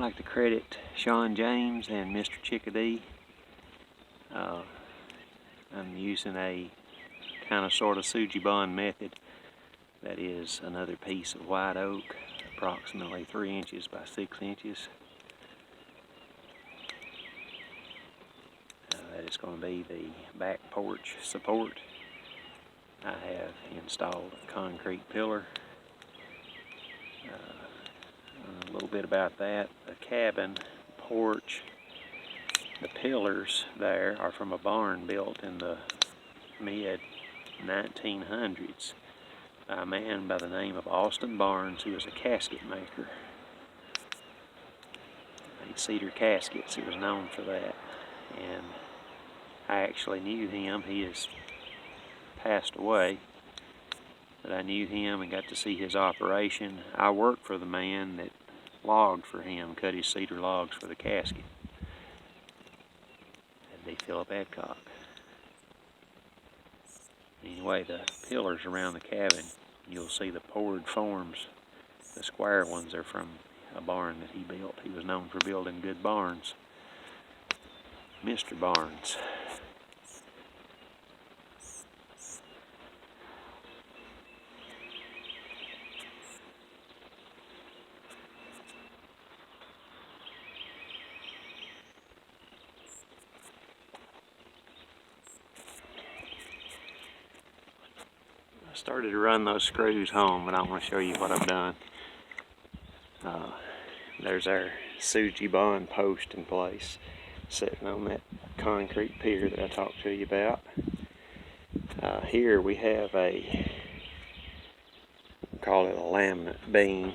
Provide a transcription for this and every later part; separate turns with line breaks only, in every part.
I'd like to credit Sean James and Mr. Chickadee. I'm using a kind of sort of Sujibon method. That is another piece of white oak, approximately 3 inches by 6 inches. That is going to be the back porch support. I have installed a concrete pillar. A little bit about that. The cabin, porch, the pillars there are from a barn built in the mid-1900s by a man by the name of Austin Barnes, who was a casket maker. Made cedar caskets. He was known for that. And I actually knew him. He has passed away, but I knew him and got to see his operation. I worked for the man that logged for him, cut his cedar logs for the casket. That'd be Philip Adcock. Anyway, the pillars around the cabin, you'll see the poured forms. The square ones are from a barn that he built. He was known for building good barns. Mr. Barnes. I started to run those screws home, but I want to show you what I've done. There's our Sujibon post in place, sitting on that concrete pier that I talked to you about. Here we have a, we'll call it a laminate beam.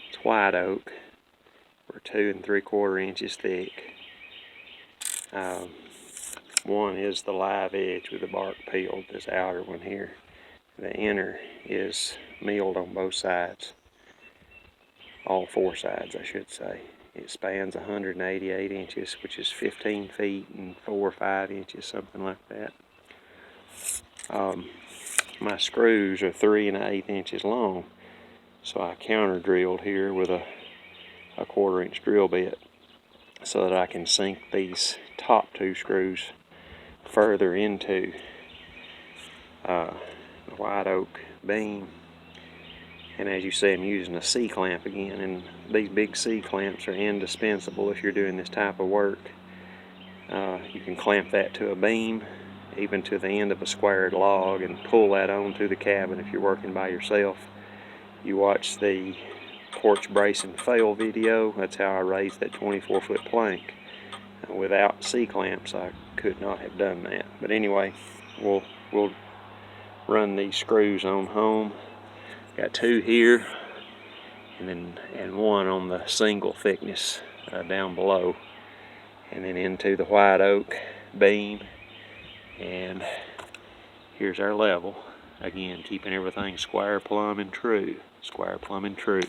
It's white oak. We're 2 3/4 inches thick. One is the live edge with the bark peeled, this outer one here. The inner is milled on both sides. All 4 sides, I should say. It spans 188 inches, which is 15 feet and 4 or 5 inches, something like that. My screws are 3 1/8 inches long, so I counter drilled here with a 1/4 inch drill bit so that I can sink these top 2 screws further into the white oak beam. And as you see, I'm using a C-clamp again, and these big C-clamps are indispensable if you're doing this type of work. You can clamp that to a beam, even to the end of a squared log, and pull that onto the cabin if you're working by yourself. You watch the porch brace and fail video. That's how I raised that 24-foot plank. Without C-clamps, I could not have done that. But anyway, we'll run these screws on home. Got 2 here, and 1 on the single thickness down below, and then into the white oak beam. And here's our level. Again, keeping everything square, plumb, and true. Square, plumb, and true.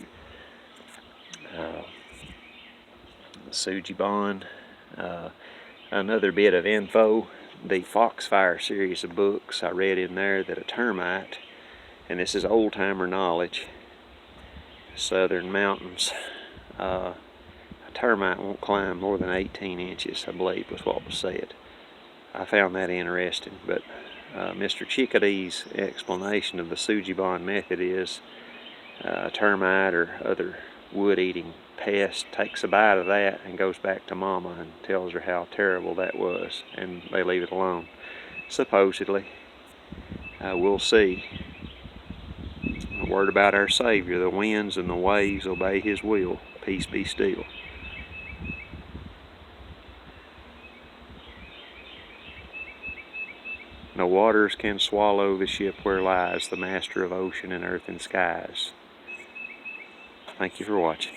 The Sujibon. Another bit of info, the Foxfire series of books, I read in there that a termite, and this is old-timer knowledge, southern mountains, a termite won't climb more than 18 inches, I believe was what was said. I found that interesting, but Mr. Chickadee's explanation of the Sujibon method is a termite or other wood-eating pest takes a bite of that and goes back to mama and tells her how terrible that was, and they leave it alone. Supposedly. We'll see. A word about our Savior: the winds and the waves obey His will. Peace be still. No waters can swallow the ship where lies the Master of ocean and earth and skies. Thank you for watching.